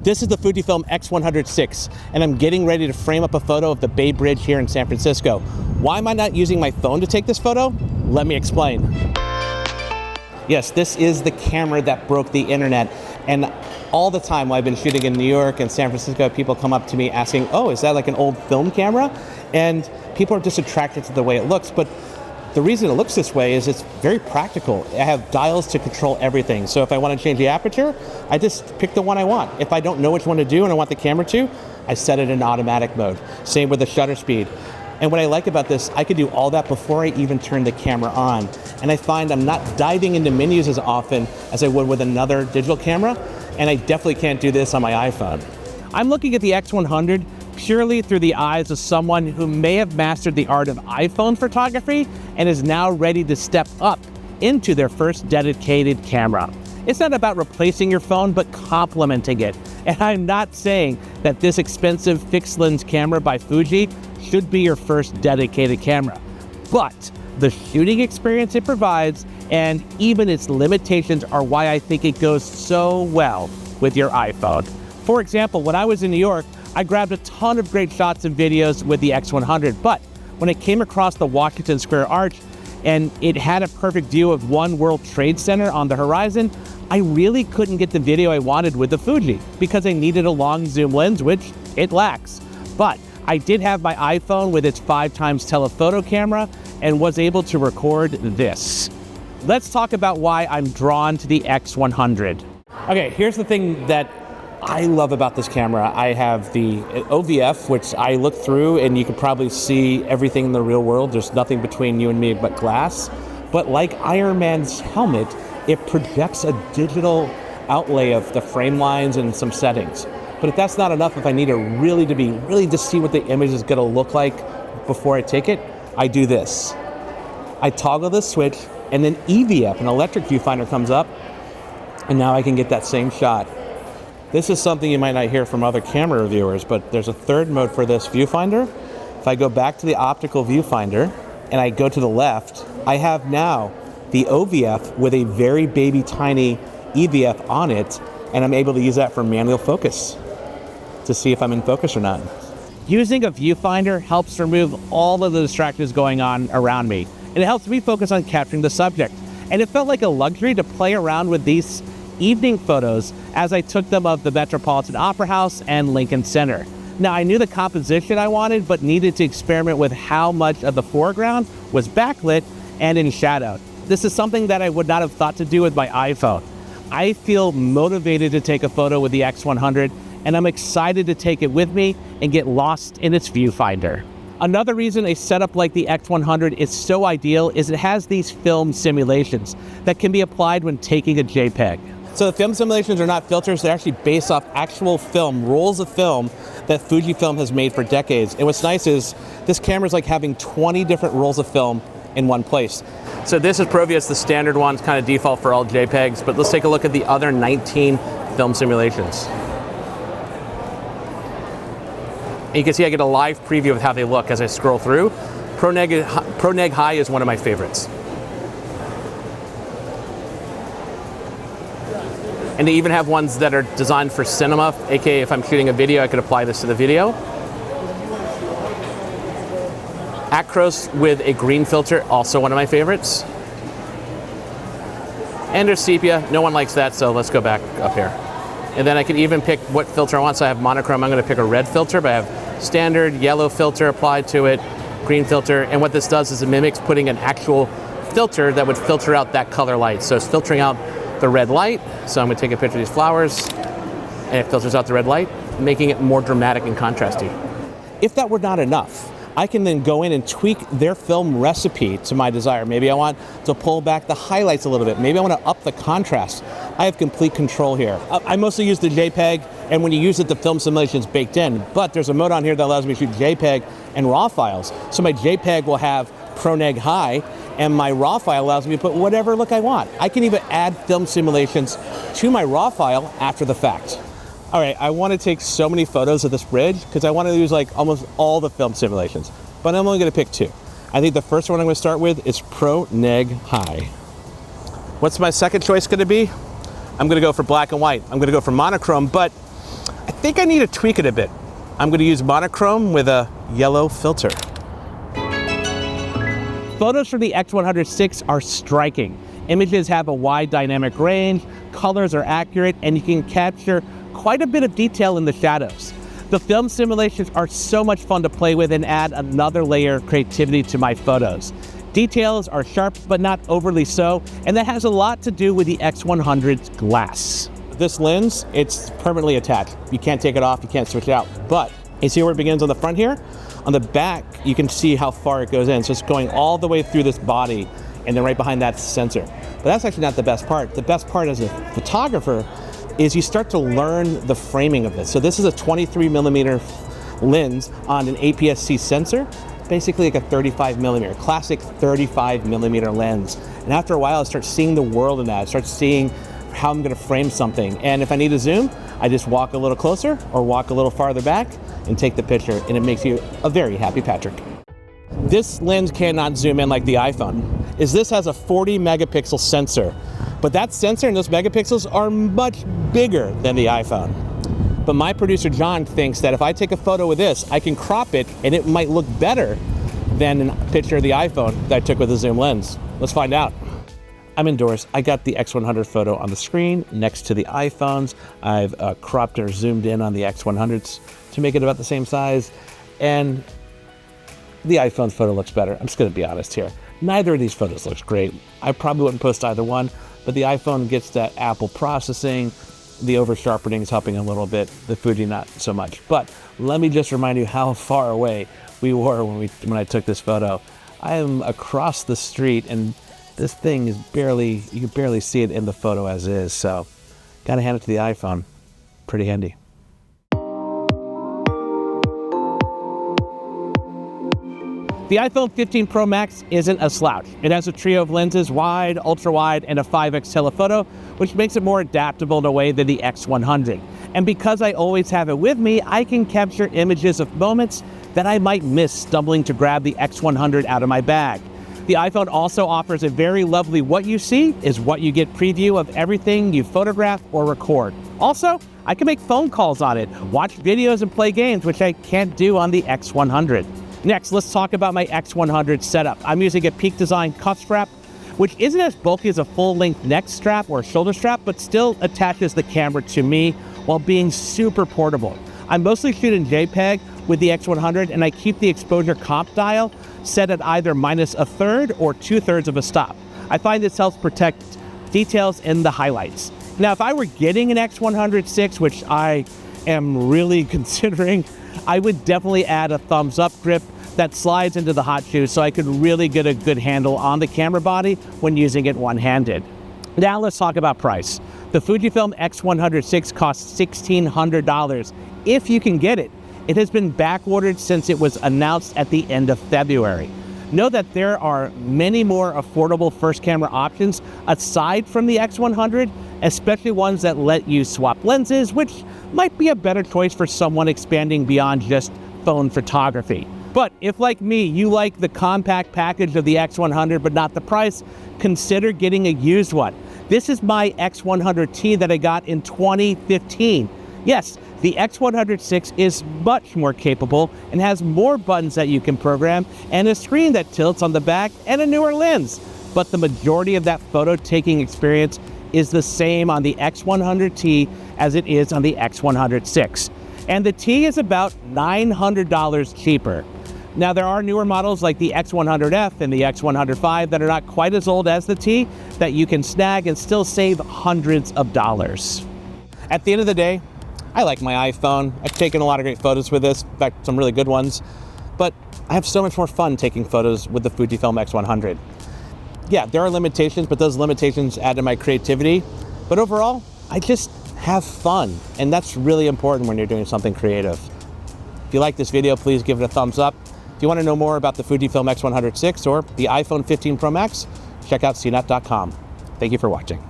This is the Fujifilm X100VI, and I'm getting ready to frame up a photo of the Bay Bridge here in San Francisco. Why am I not using my phone to take this photo? Let me explain. Yes, this is the camera that broke the internet, and all the time while I've been shooting in New York and San Francisco, people come up to me asking, oh, is that like an old film camera? And people are just attracted to the way it looks, but the reason it looks this way is it's very practical. I have dials to control everything. So if I want to change the aperture, I just pick the one I want. If I don't know which one to do and I want the camera to, I set it in automatic mode. Same with the shutter speed. And what I like about this, I could do all that before I even turn the camera on. And I find I'm not diving into menus as often as I would with another digital camera, and I definitely can't do this on my iPhone. I'm looking at the X100 purely through the eyes of someone who may have mastered the art of iPhone photography and is now ready to step up into their first dedicated camera. It's not about replacing your phone, but complementing it. And I'm not saying that this expensive fixed lens camera by Fuji should be your first dedicated camera, but the shooting experience it provides and even its limitations are why I think it goes so well with your iPhone. For example, when I was in New York, I grabbed a ton of great shots and videos with the X100, but when it came across the Washington Square Arch and it had a perfect view of One World Trade Center on the horizon, I really couldn't get the video I wanted with the Fuji because I needed a long zoom lens, which it lacks. But I did have my iPhone with its 5x telephoto camera and was able to record this. Let's talk about why I'm drawn to the X100. Okay, here's the thing that I love about this camera. I have the OVF, which I look through and you can probably see everything in the real world. There's nothing between you and me but glass. But like Iron Man's helmet, it projects a digital outlay of the frame lines and some settings. But if that's not enough, if I need it really to see what the image is gonna look like before I take it, I do this. I toggle this switch and then EVF, an electric viewfinder, comes up and now I can get that same shot. This is something you might not hear from other camera reviewers, but there's a third mode for this viewfinder. If I go back to the optical viewfinder and I go to the left, I have now the OVF with a very baby tiny EVF on it, and I'm able to use that for manual focus to see if I'm in focus or not. Using a viewfinder helps remove all of the distractions going on around me, and it helps me focus on capturing the subject. And it felt like a luxury to play around with these evening photos as I took them of the Metropolitan Opera House and Lincoln Center. Now, I knew the composition I wanted, but needed to experiment with how much of the foreground was backlit and in shadow. This is something that I would not have thought to do with my iPhone. I feel motivated to take a photo with the X100, and I'm excited to take it with me and get lost in its viewfinder. Another reason a setup like the X100 is so ideal is it has these film simulations that can be applied when taking a JPEG. So the film simulations are not filters, they're actually based off actual film, rolls of film that Fujifilm has made for decades. And what's nice is this camera is like having 20 different rolls of film in one place. So this is Provia, it's the standard one, it's kind of default for all JPEGs, but let's take a look at the other 19 film simulations. And you can see I get a live preview of how they look as I scroll through. ProNeg High is one of my favorites. And they even have ones that are designed for cinema, aka if I'm shooting a video, I could apply this to the video. Acros with a green filter, also one of my favorites. And there's sepia, no one likes that, so let's go back up here. And then I can even pick what filter I want, so I have monochrome, I'm gonna pick a red filter, but I have standard, yellow filter applied to it, green filter, and what this does is it mimics putting an actual filter that would filter out that color light. So it's filtering out the red light, so I'm gonna take a picture of these flowers, and it filters out the red light, making it more dramatic and contrasty. If that were not enough, I can then go in and tweak their film recipe to my desire. Maybe I want to pull back the highlights a little bit. Maybe I want to up the contrast. I have complete control here. I mostly use the JPEG, and when you use it, the film simulation is baked in, but there's a mode on here that allows me to shoot JPEG and RAW files. So my JPEG will have ProNeg High, and my RAW file allows me to put whatever look I want. I can even add film simulations to my RAW file after the fact. All right, I want to take so many photos of this bridge because I want to use like almost all the film simulations, but I'm only going to pick two. I think the first one I'm going to start with is ProNeg High. What's my second choice going to be? I'm going to go for black and white. I'm going to go for monochrome, but think I need to tweak it a bit. I'm going to use monochrome with a yellow filter. Photos from the X100VI are striking. Images have a wide dynamic range, colors are accurate, and you can capture quite a bit of detail in the shadows. The film simulations are so much fun to play with and add another layer of creativity to my photos. Details are sharp, but not overly so, and that has a lot to do with the X100's glass. This lens, it's permanently attached. You can't take it off, you can't switch it out. But you see where it begins on the front here? On the back, you can see how far it goes in. So it's going all the way through this body, and then right behind that sensor. But that's actually not the best part. The best part as a photographer is you start to learn the framing of this. So this is a 23mm lens on an APS-C sensor, basically like a 35mm, classic 35mm lens. And after a while, I start seeing the world in that. I start seeing how I'm gonna frame something. And if I need to zoom, I just walk a little closer or walk a little farther back and take the picture, and it makes you a very happy Patrick. This lens cannot zoom in like the iPhone. This has a 40 megapixel sensor, but that sensor and those megapixels are much bigger than the iPhone. But my producer John thinks that if I take a photo with this, I can crop it and it might look better than a picture of the iPhone that I took with a zoom lens. Let's find out. I'm indoors. I got the X100 photo on the screen next to the iPhones. I've cropped or zoomed in on the X100s to make it about the same size, and the iPhone photo looks better. I'm just gonna be honest here. Neither of these photos looks great. I probably wouldn't post either one, but the iPhone gets that Apple processing, the over sharpening is helping a little bit, the Fuji not so much. But let me just remind you how far away we were when I took this photo. I am across the street, and this thing is barely, you can barely see it in the photo as is, so gotta hand it to the iPhone. Pretty handy. The iPhone 15 Pro Max isn't a slouch. It has a trio of lenses, wide, ultra wide, and a 5x telephoto, which makes it more adaptable in a way than the X100. And because I always have it with me, I can capture images of moments that I might miss stumbling to grab the X100 out of my bag. The iPhone also offers a very lovely "what you see is what you get" preview of everything you photograph or record. Also, I can make phone calls on it, watch videos, and play games, which I can't do on the X100. Next, let's talk about my X100 setup. I'm using a Peak Design cuff strap, which isn't as bulky as a full-length neck strap or shoulder strap, but still attaches the camera to me while being super portable. I mostly shoot in JPEG with the X100, and I keep the exposure comp dial set at either -1/3 or 2/3 of a stop. I find this helps protect details in the highlights. Now, if I were getting an X100VI, which I am really considering, I would definitely add a thumbs up grip that slides into the hot shoe so I could really get a good handle on the camera body when using it one-handed. Now let's talk about price. The Fujifilm X100VI costs $1,600 if you can get it. It has been back-ordered since it was announced at the end of February. Know that there are many more affordable first camera options aside from the X100, especially ones that let you swap lenses, which might be a better choice for someone expanding beyond just phone photography. But if, like me, you like the compact package of the X100 but not the price, consider getting a used one. This is my X100T that I got in 2015. Yes, the X100VI is much more capable and has more buttons that you can program and a screen that tilts on the back and a newer lens. But the majority of that photo-taking experience is the same on the X100T as it is on the X100VI. And the T is about $900 cheaper. Now, there are newer models like the X100F and the X100V that are not quite as old as the T that you can snag and still save hundreds of dollars. At the end of the day, I like my iPhone. I've taken a lot of great photos with this, in fact, some really good ones, but I have so much more fun taking photos with the Fujifilm X100. Yeah, there are limitations, but those limitations add to my creativity. But overall, I just have fun, and that's really important when you're doing something creative. If you like this video, please give it a thumbs up. If you want to know more about the Fujifilm X100VI or the iPhone 15 Pro Max, check out CNET.com. Thank you for watching.